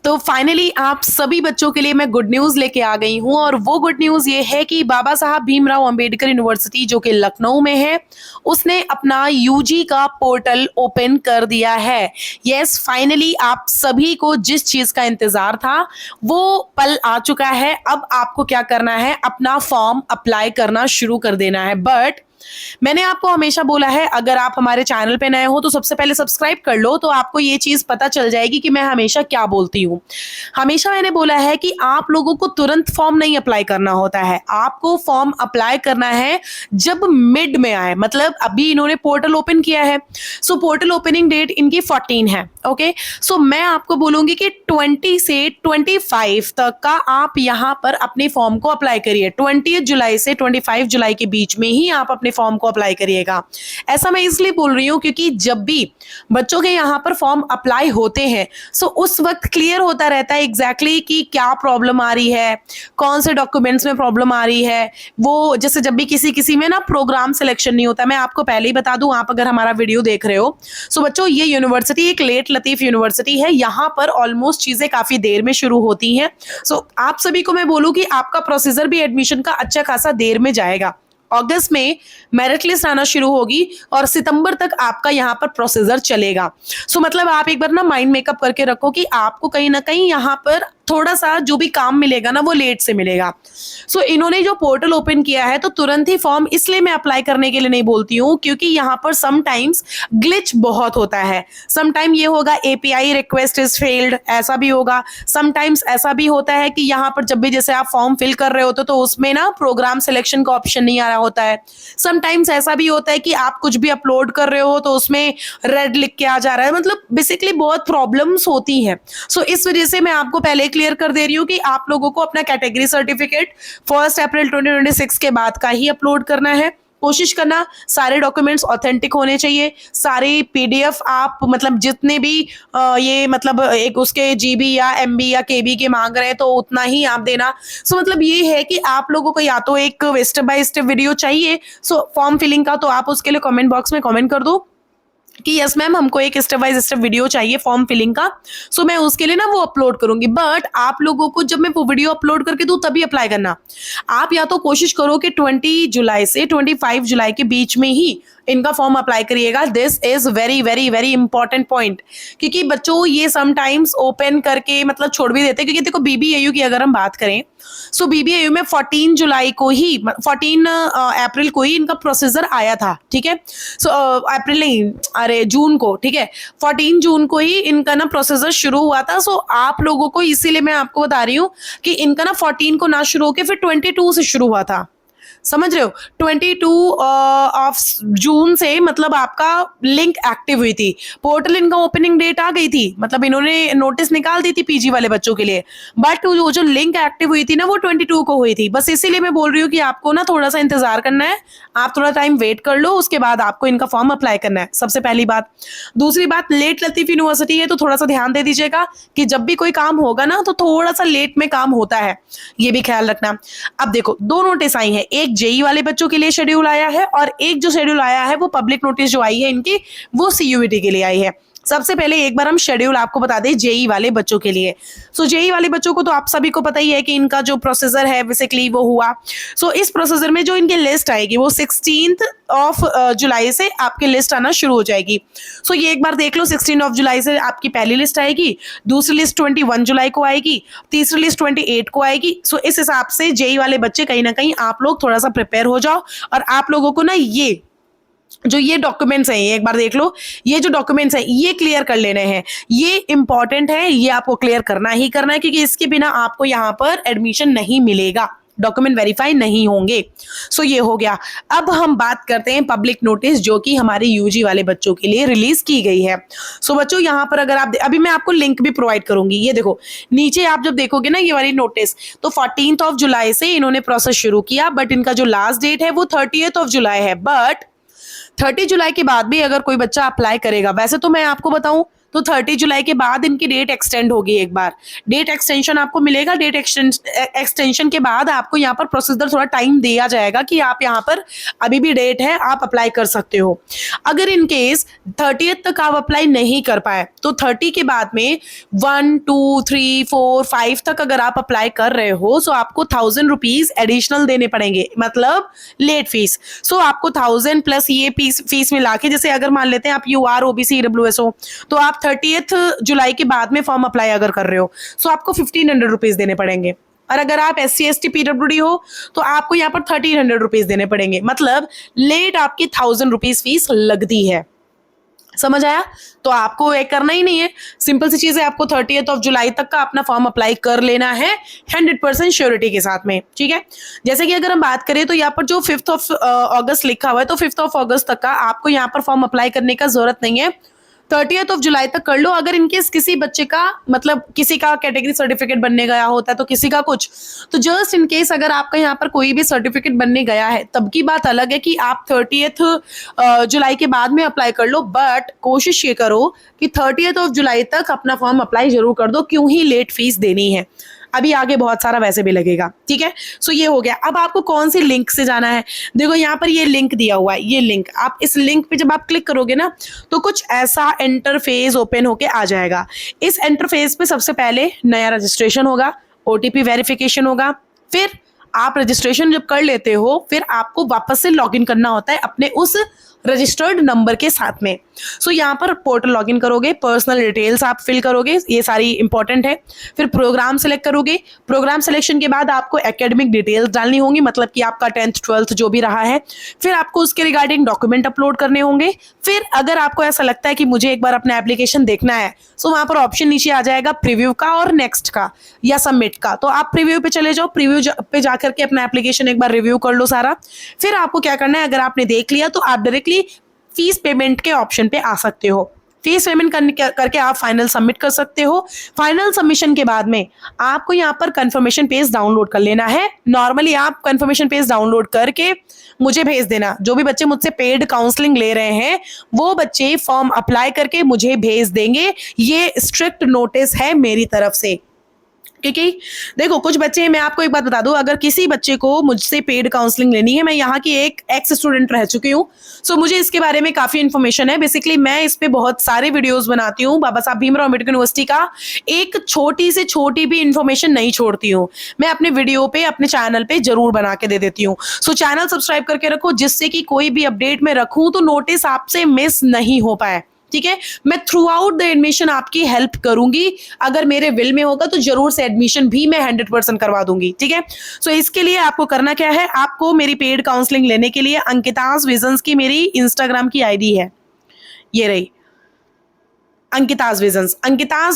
तो फाइनली आप सभी बच्चों के लिए मैं गुड न्यूज़ लेके आ गई हूँ और वो गुड न्यूज़ ये है कि बाबा साहब भीमराव अंबेडकर यूनिवर्सिटी जो कि लखनऊ में है, उसने अपना यूजी का पोर्टल ओपन कर दिया है। यस, फाइनली आप सभी को जिस चीज़ का इंतज़ार था वो पल आ चुका है। अब आपको क्या करना है, अपना फॉर्म अप्लाई करना शुरू कर देना है। बट मैंने आपको हमेशा बोला है, अगर आप हमारे चैनल पे नए हो तो सबसे पहले सब्सक्राइब कर लो, तो आपको ये चीज पता चल जाएगी कि मैं हमेशा क्या बोलती हूँ। हमेशा मैंने बोला है कि आप लोगों को तुरंत फॉर्म नहीं अप्लाई करना होता है, आपको फॉर्म अप्लाई करना है जब मिड में आए। मतलब अभी इन्होंने पोर्टल ओपन किया है, सो पोर्टल ओपनिंग डेट इनकी 14 है। ओके, सो मैं आपको बोलूंगी कि 20 से 25 तक का आप यहाँ पर अपने फॉर्म को अप्लाई करिए। 20 जुलाई से 25 जुलाई के बीच में ही आप अपने फॉर्म को अप्लाई करिएगा। ऐसा मैं इसलिए बोल रही हूँ क्योंकि जब भी बच्चों के यहाँ पर फॉर्म अप्लाई होते हैं सो उस वक्त क्लियर होता रहता है एग्जैक्टली कि क्या प्रॉब्लम आ रही है, कौन से डॉक्यूमेंट्स में प्रॉब्लम आ रही है। वो जैसे जब भी किसी में ना प्रोग्राम सिलेक्शन नहीं होता, मैं आपको पहले ही बता दूं, आप अगर हमारा वीडियो देख रहे हो सो बच्चों, ये यूनिवर्सिटी एक लेट लतीफ यूनिवर्सिटी है। यहाँ पर ऑलमोस्ट चीजें काफी देर में शुरू होती हैं। सो आप सभी को मैं बोलूं कि आपका प्रोसीजर भी एडमिशन का अच्छा खासा देर में जाएगा। अगस्त में मेरिट लिस्ट आना शुरू होगी और सितंबर तक आपका यहाँ पर प्रोसीजर चलेगा। सो मतलब आप एक बार ना माइंड मेकअप करके रखो कि आपको कहीं ना कहीं यहाँ पर थोड़ा सा जो भी काम मिलेगा ना वो लेट से मिलेगा। सो इन्होंने जो पोर्टल ओपन किया है तो तुरंत ही फॉर्म इसलिए मैं अप्लाई करने के लिए नहीं बोलती हूँ क्योंकि यहाँ पर समटाइम्स ग्लिच बहुत होता है। समटाइम ये होगा एपीआई रिक्वेस्ट इज फेल्ड, ऐसा भी होगा। समटाइम्स ऐसा भी होता है कि यहाँ पर जब भी जैसे आप फॉर्म फिल कर रहे होते तो उसमें ना प्रोग्राम सिलेक्शन का ऑप्शन नहीं आ रहा होता है। समटाइम्स ऐसा भी होता है कि आप कुछ भी अपलोड कर रहे हो तो उसमें रेड लिख के आ जा रहा है। मतलब बेसिकली बहुत प्रॉब्लम्स होती हैं। सो इस वजह से मैं आपको पहले क्लियर कर दे रही हूँ कि आप लोगों को अपना कैटेगरी सर्टिफिकेट 1 अप्रैल 2026 के बाद का ही अपलोड करना है। कोशिश करना सारे डॉक्यूमेंट्स ऑथेंटिक होने चाहिए। सारे पीडीएफ आप मतलब जितने भी ये मतलब एक उसके जीबी या एमबी या केबी के मांग रहे हैं तो उतना ही आप देना। सो मतलब ये है कि आप लोगों को या तो एक स्टेप बाय स्टेप वीडियो चाहिए सो फॉर्म फिलिंग का, तो आप उसके लिए कमेंट बॉक्स में कमेंट कर दो कि यस मैम हमको एक स्टेप बाय स्टेप वीडियो चाहिए फॉर्म फिलिंग का। सो मैं उसके लिए ना वो अपलोड करूंगी। बट आप लोगों को जब मैं वो वीडियो अपलोड करके दूं तभी अप्लाई करना। आप या तो कोशिश करो कि 20 जुलाई से 25 जुलाई के बीच में ही इनका फॉर्म अप्लाई करिएगा। This is very very very important point, क्योंकि बच्चों ये समटाइम्स ओपन करके मतलब छोड़ भी देते हैं। क्योंकि देखो बीबीएयू की अगर हम बात करें सो बीबीएयू में 14 जुलाई को ही 14 अप्रैल को ही इनका प्रोसीजर आया था। ठीक है, सो अप्रैल नहीं, अरे जून को, ठीक है 14 जून को ही इनका ना प्रोसीजर शुरू हुआ था। सो आप लोगों को इसीलिए मैं आपको बता रही हूँ कि इनका ना 14 को ना शुरू होकर फिर 22 से शुरू हुआ था। समझ रहे हो, 22 ऑफ जून से मतलब आपका लिंक एक्टिव हुई थी। पोर्टल इनका ओपनिंग डेट आ गई थी, मतलब इन्होंने नोटिस निकाल दी थी पीजी वाले बच्चों के लिए। बट वो जो लिंक एक्टिव हुई थी ना वो 22 को हुई थी। बस इसीलिए मैं बोल रही हूँ कि आपको ना थोड़ा सा इंतजार करना है। आप थोड़ा टाइम वेट कर लो, उसके बाद आपको इनका फॉर्म अप्लाई करना है, सबसे पहली बात। दूसरी बात, लेट लतीफ यूनिवर्सिटी है तो थोड़ा सा ध्यान दे दीजिएगा कि जब भी कोई काम होगा ना तो थोड़ा सा लेट में काम होता है, ये भी ख्याल रखना। अब देखो दो नोटिस आई है, एक जेई वाले बच्चों के लिए शेड्यूल आया है और एक जो शेड्यूल आया है वो पब्लिक नोटिस जो आई है इनकी वो सीयूईटी के लिए आई है। सबसे पहले एक बार हम शेड्यूल आपको बता दें जेई वाले बच्चों के लिए। सो जेई वाले बच्चों को तो आप सभी को पता ही है कि इनका जो प्रोसीजर है बेसिकली वो हुआ। सो इस प्रोसीजर में जो इनकी लिस्ट आएगी वो 16 जुलाई से आपकी लिस्ट आना शुरू हो जाएगी। सो ये एक बार देख लो, 16 जुलाई से आपकी पहली लिस्ट आएगी, दूसरी लिस्ट 21 जुलाई को आएगी, तीसरी लिस्ट 28 को आएगी। सो इस हिसाब से जेई वाले बच्चे कहीं ना कहीं आप लोग थोड़ा सा प्रिपेयर हो जाओ। और आप लोगों को ना ये डॉक्यूमेंट्स हैं, ये एक बार देख लो, ये जो डॉक्यूमेंट्स हैं ये क्लियर कर लेने हैं। ये इंपॉर्टेंट है, ये आपको क्लियर करना ही करना है क्योंकि इसके बिना आपको यहाँ पर एडमिशन नहीं मिलेगा, डॉक्यूमेंट वेरीफाई नहीं होंगे। सो ये हो गया। अब हम बात करते हैं पब्लिक नोटिस जो कि हमारे यूजी वाले बच्चों के लिए रिलीज की गई है। सो बच्चों यहाँ पर अगर आप अभी मैं आपको लिंक भी प्रोवाइड करूंगी, ये देखो नीचे आप जब देखोगे ना ये वाली नोटिस तो 14 जुलाई से इन्होंने प्रोसेस शुरू किया। बट इनका जो लास्ट डेट है वो 30 जुलाई है। बट 30 जुलाई के बाद भी अगर कोई बच्चा अप्लाई करेगा, वैसे तो मैं आपको बताऊं तो 30 जुलाई के बाद इनकी डेट एक्सटेंड होगी। एक बार डेट एक्सटेंशन आपको मिलेगा। डेट एक्सटेंशन के बाद आपको यहाँ पर प्रोसीजर थोड़ा टाइम दिया जाएगा कि आप यहाँ पर अभी भी डेट है, आप अप्लाई कर सकते हो। अगर इन केस 30th तक आप अप्लाई नहीं कर पाए तो 30 के बाद में 1, 2, 3, 4, 5 तक अगर आप अप्लाई कर रहे हो तो आपको 1000 रुपीज एडिशनल देने पड़ेंगे, मतलब लेट फीस। सो आपको 1000 प्लस ये फीस मिला के, जैसे अगर मान लेते हैं आप UR OBC EWS हो तो आप 30th जुलाई के बाद में फॉर्म अप्लाई अगर कर रहे हो तो आपको 1500 रुपीज देने पड़ेंगे। और अगर आप SC ST PWD हो तो आपको यहाँ पर 1300 रुपीज देने पड़ेंगे, मतलब लेट आपकी 1000 रुपीज फीस लगती है। समझ आया? तो आपको ये करना ही नहीं है, सिंपल सी चीज है, आपको 30th जुलाई तक का अपना फॉर्म अप्लाई कर लेना है 100% श्योरिटी के साथ में। ठीक है, जैसे कि अगर हम बात करें तो यहाँ पर जो 5 अगस्त लिखा हुआ है तो 5 अगस्त तक का आपको यहाँ पर फॉर्म अप्लाई करने का जरूरत नहीं है, 30th जुलाई तक कर लो। अगर इनकेस किसी बच्चे का, मतलब किसी का कैटेगरी सर्टिफिकेट बनने गया होता है तो किसी का कुछ, तो जस्ट इन केस अगर आपका यहाँ पर कोई भी सर्टिफिकेट बनने गया है तब की बात अलग है कि आप 30th जुलाई के बाद में अप्लाई कर लो, बट कोशिश ये करो कि 30th जुलाई तक अपना फॉर्म अप्लाई जरूर कर दो, क्यों ही लेट फीस देनी है। अभी आगे बहुत सारा वैसे भी लगेगा। ठीक है, सो ये हो गया। अब आपको कौन सी लिंक से जाना है, देखो यहाँ पर ये लिंक दिया हुआ है, ये लिंक, आप इस लिंक पे जब आप क्लिक करोगे ना तो कुछ ऐसा इंटरफेस ओपन होके आ जाएगा। इस इंटरफेस पे सबसे पहले नया रजिस्ट्रेशन होगा, OTP वेरिफिकेशन होगा, फिर आप रजिस्ट्रेशन जब कर लेते हो फिर आपको वापस से लॉगिन करना होता है अपने उस रजिस्टर्ड नंबर के साथ में। सो यहाँ पर पोर्टल लॉगिन करोगे, पर्सनल डिटेल्स आप फिल करोगे, ये सारी इंपॉर्टेंट है। फिर प्रोग्राम सेलेक्ट करोगे, प्रोग्राम सिलेक्शन के बाद आपको एकेडमिक डिटेल्स डालनी होंगी, मतलब कि आपका 10th 12th जो भी रहा है। फिर आपको उसके रिगार्डिंग डॉक्यूमेंट अपलोड करने होंगे। फिर अगर आपको ऐसा लगता है कि मुझे एक बार अपना एप्लीकेशन देखना है तो वहां पर ऑप्शन नीचे आ जाएगा प्रीव्यू का और नेक्स्ट का या सबमिट का, तो आप प्रीव्यू पे चले जाओ, प्रीव्यू पे जाकर के अपना एप्लीकेशन एक बार रिव्यू कर लो सारा। फिर आपको क्या करना है, अगर आपने देख लिया तो आप डायरेक्टली फीस पेमेंट के ऑप्शन पे आ सकते हो। फीस पेमेंट करके आप फाइनल सबमिट कर सकते हो। फाइनल सबमिशन के बाद में आपको यहाँ पर कंफर्मेशन पेज डाउनलोड कर लेना है। नॉर्मली आप कंफर्मेशन पेज डाउनलोड करके मुझे भेज देना। जो भी बच्चे मुझसे पेड काउंसलिंग ले रहे हैं वो बच्चे फॉर्म अप्लाई करके मुझे भेज देंगे, ये स्ट्रिक्ट नोटिस है मेरी तरफ से। क्योंकि देखो कुछ बच्चे, मैं आपको एक बात बता दूं, अगर किसी बच्चे को मुझसे पेड काउंसलिंग लेनी है, मैं यहाँ की एक एक्स स्टूडेंट रह चुकी हूँ, सो मुझे इसके बारे में काफी इन्फॉर्मेशन है। बेसिकली मैं इस पे बहुत सारे वीडियोस बनाती हूँ, बाबा साहब भीमराव अम्बेडकर यूनिवर्सिटी का एक छोटी से छोटी भी इन्फॉर्मेशन नहीं छोड़ती हूँ, मैं अपने वीडियो पे, अपने चैनल पे जरूर बना के दे देती हूँ। सो चैनल सब्सक्राइब करके रखो, जिससे कि कोई भी अपडेट में रखूँ तो नोटिस आपसे मिस नहीं हो पाए। ठीक है, मैं थ्रू आउट द एडमिशन आपकी हेल्प करूंगी, अगर मेरे विल में होगा तो जरूर से एडमिशन भी मैं 100% करवा दूंगी। ठीक है, सो इसके लिए आपको करना क्या है, आपको मेरी पेड काउंसलिंग लेने के लिए अंकिताज विजन्स की मेरी इंस्टाग्राम की आईडी है, ये रही अंकिताज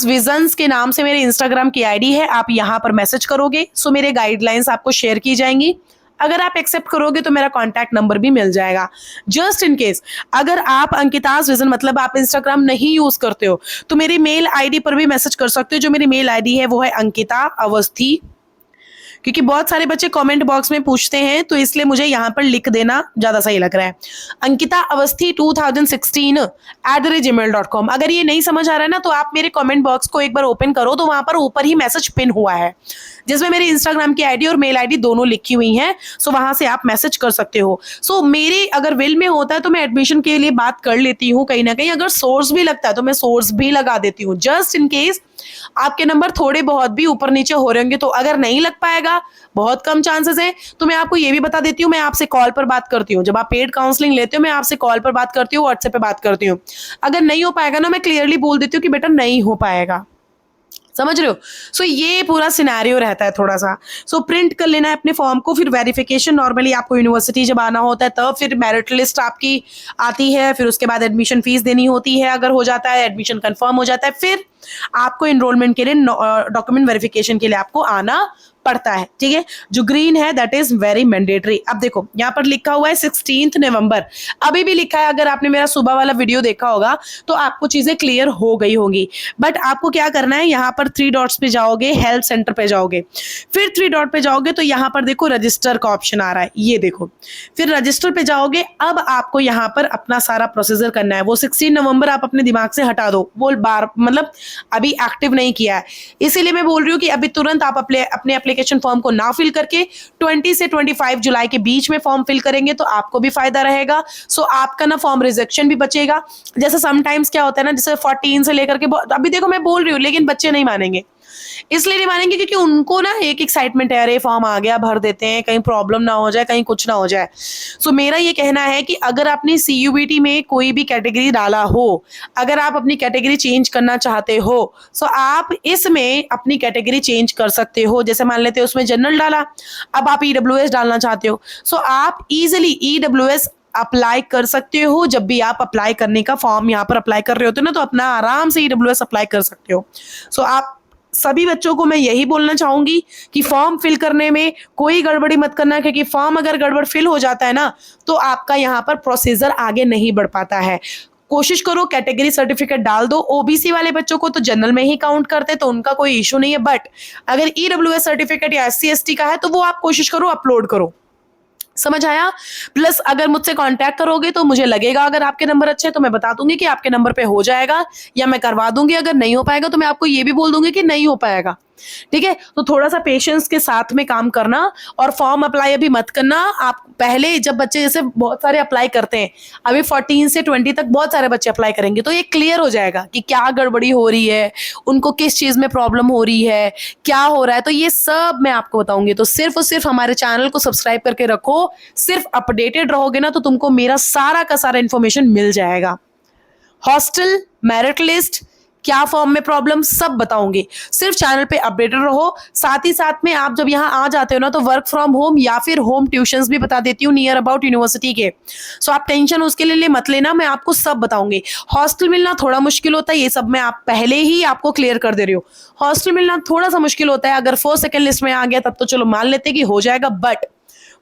विजन्स के नाम से मेरे इंस्टाग्राम की आईडी है। आप यहां पर मैसेज करोगे सो मेरे गाइडलाइंस आपको शेयर की जाएंगी। अगर आप एक्सेप्ट करोगे तो मेरा कॉन्टैक्ट नंबर भी मिल जाएगा। जस्ट इन केस अगर आप अंकिताज विजन, मतलब आप इंस्टाग्राम नहीं यूज करते हो, तो मेरी मेल आईडी पर भी मैसेज कर सकते हो। जो मेरी मेल आईडी है वो है अंकिता अवस्थी, क्योंकि बहुत सारे बच्चे कमेंट बॉक्स में पूछते हैं तो इसलिए मुझे यहाँ पर लिख देना ज्यादा सही लग रहा है। अंकिता अवस्थी 2016@gmail.com। अगर ये नहीं समझ आ रहा है ना तो आप मेरे कमेंट बॉक्स को एक बार ओपन करो, तो वहां पर ऊपर ही मैसेज पिन हुआ है जिसमें मेरी इंस्टाग्राम की आईडी और मेल आईडी दोनों लिखी हुई हैं। सो वहां से आप मैसेज कर सकते हो। सो मेरे अगर विल में होता है तो मैं एडमिशन के लिए बात कर लेती हूँ कहीं ना कहीं, अगर सोर्स भी लगता है तो मैं सोर्स भी लगा देती हूँ। जस्ट इन केस आपके नंबर थोड़े बहुत भी ऊपर नीचे हो रहे होंगे, तो अगर नहीं लग पाएगा, बहुत कम चांसेस है, तो मैं आपको ये भी बता देती हूँ, मैं आपसे कॉल पर बात करती हूँ। जब आप पेड काउंसलिंग लेते हो मैं आपसे कॉल पर बात करती हूँ, व्हाट्सएप पे बात करती हूँ। अगर नहीं हो पाएगा ना, मैं क्लियरली बोल देती हूँ कि बेटा नहीं हो पाएगा। समझ रहे हो? सो ये पूरा सिनेरियो रहता है थोड़ा सा। सो प्रिंट कर लेना है अपने फॉर्म को, फिर वेरिफिकेशन, नॉर्मली आपको यूनिवर्सिटी जब आना होता है तब फिर मेरिट लिस्ट आपकी आती है, फिर उसके बाद एडमिशन फीस देनी होती है। अगर हो जाता है, एडमिशन कंफर्म हो जाता है, फिर आपको एनरोलमेंट के लिए, डॉक्यूमेंट वेरिफिकेशन के लिए आपको आना पड़ता है, ठीक है। जो ग्रीन है दैट इज वेरी मैंडेटरी। अब देखो यहाँ पर लिखा हुआ है 16 नवंबर, अभी भी लिखा है। अगर आपने मेरा सुबह वाला वीडियो देखा होगा तो आपको चीजें क्लियर हो गई होंगी। बट आपको क्या करना है, यहाँ पर 3 डॉट्स पे जाओगे, हेल्थ सेंटर पे जाओगे, फिर 3 डॉट पे जाओगे तो यहाँ पर देखो रजिस्टर का ऑप्शन आ रहा है, ये देखो। फिर रजिस्टर पे जाओगे, अब आपको यहाँ पर अपना सारा प्रोसीजर करना है। वो 16 नवंबर आप अपने दिमाग से हटा दो, वो बार मतलब अभी एक्टिव नहीं किया है, इसीलिए मैं बोल रही हूँ कि अभी तुरंत आप अपने एप्लीकेशन फॉर्म को ना फिल करके 20 से 25 जुलाई के बीच में फॉर्म फिल करेंगे तो आपको भी फायदा रहेगा। सो आपका ना फॉर्म रिजेक्शन भी बचेगा। जैसे समटाइम्स क्या होता है ना, जैसे 14 से लेकर के अभी देखो मैं बोल रही हूँ लेकिन बच्चे नहीं मानेंगे, इसलिए नहीं मानेंगे क्योंकि उनको ना एक एक्साइटमेंट है, अरे फॉर्म आ गया, भर देते हैं, कहीं प्रॉब्लम ना हो जाए, कहीं कुछ ना हो जाए। सो मेरा ये कहना है कि अगर आपने CUBT में कोई भी कैटेगरी डाला हो, अगर आप अपनी कैटेगरी चेंज करना चाहते हो, सो आप इसमें अपनी कैटेगरी चेंज कर सकते हो। जैसे मान लेते हो उसमें जनरल डाला, अब आप EWS डालना चाहते हो, सो आप इजिली EWS अप्लाई कर सकते हो। जब भी आप अप्लाई करने का फॉर्म यहाँ पर अप्लाई कर रहे होते हो ना, तो अपना आराम से EWS अप्लाई कर सकते हो। सो आप सभी बच्चों को मैं यही बोलना चाहूंगी कि फॉर्म फिल करने में कोई गड़बड़ी मत करना, क्योंकि फॉर्म अगर गड़बड़ फिल हो जाता है ना तो आपका यहाँ पर प्रोसीजर आगे नहीं बढ़ पाता है। कोशिश करो कैटेगरी सर्टिफिकेट डाल दो। OBC वाले बच्चों को तो जनरल में ही काउंट करते तो उनका कोई इशू नहीं है, बट अगर EWS सर्टिफिकेट या SC ST का है तो वो आप कोशिश करो अपलोड करो। समझ आया? प्लस अगर मुझसे कांटेक्ट करोगे तो मुझे लगेगा अगर आपके नंबर अच्छे हैं तो मैं बता दूंगी कि आपके नंबर पे हो जाएगा या मैं करवा दूंगी। अगर नहीं हो पाएगा तो मैं आपको ये भी बोल दूंगी कि नहीं हो पाएगा, ठीक है। तो थोड़ा सा पेशेंस के साथ में काम करना और फॉर्म अप्लाई अभी मत करना। आप पहले जब बच्चे जैसे बहुत सारे अप्लाई करते हैं, अभी 14 से 20 तक बहुत सारे बच्चे अप्लाई करेंगे तो ये क्लियर हो जाएगा कि क्या गड़बड़ी हो रही है, उनको किस चीज में प्रॉब्लम हो रही है, क्या हो रहा है, तो ये सब मैं आपको बताऊंगी। तो सिर्फ और सिर्फ हमारे चैनल को सब्सक्राइब करके रखो, सिर्फ अपडेटेड रहोगे ना तो तुमको मेरा सारा का सारा इंफॉर्मेशन मिल जाएगा। हॉस्टल, मेरिट लिस्ट, क्या फॉर्म में प्रॉब्लम, सब बताऊंगी। सिर्फ चैनल पे अपडेटेड रहो। साथ ही साथ में आप जब यहाँ आ जाते हो ना तो वर्क फ्रॉम होम या फिर होम ट्यूशंस भी बता देती हूँ नियर अबाउट यूनिवर्सिटी के। सो आप टेंशन उसके लिए मत लेना, मैं आपको सब बताऊंगी। हॉस्टल मिलना थोड़ा मुश्किल होता है, ये सब मैं आप पहले ही आपको क्लियर कर दे रही हूँ। हॉस्टल मिलना थोड़ा सा मुश्किल होता है, अगर फर्स्ट सेकेंड लिस्ट में आ गया तब तो चलो मान लेते कि हो जाएगा, बट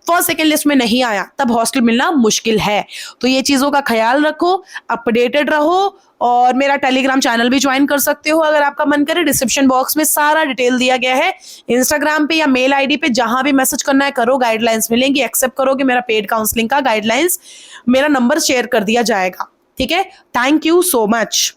फर्स्ट सेकेंड लिस्ट में नहीं आया तब हॉस्टल मिलना मुश्किल है। तो ये चीजों का ख्याल रखो, अपडेटेड रहो और मेरा टेलीग्राम चैनल भी ज्वाइन कर सकते हो अगर आपका मन करे। डिस्क्रिप्शन बॉक्स में सारा डिटेल दिया गया है। इंस्टाग्राम पे या मेल ID पे जहां भी मैसेज करना है करो, गाइडलाइंस मिलेंगी, एक्सेप्ट करोगे मेरा पेड काउंसलिंग का गाइडलाइंस, मेरा नंबर शेयर कर दिया जाएगा, ठीक है। Thank you so much.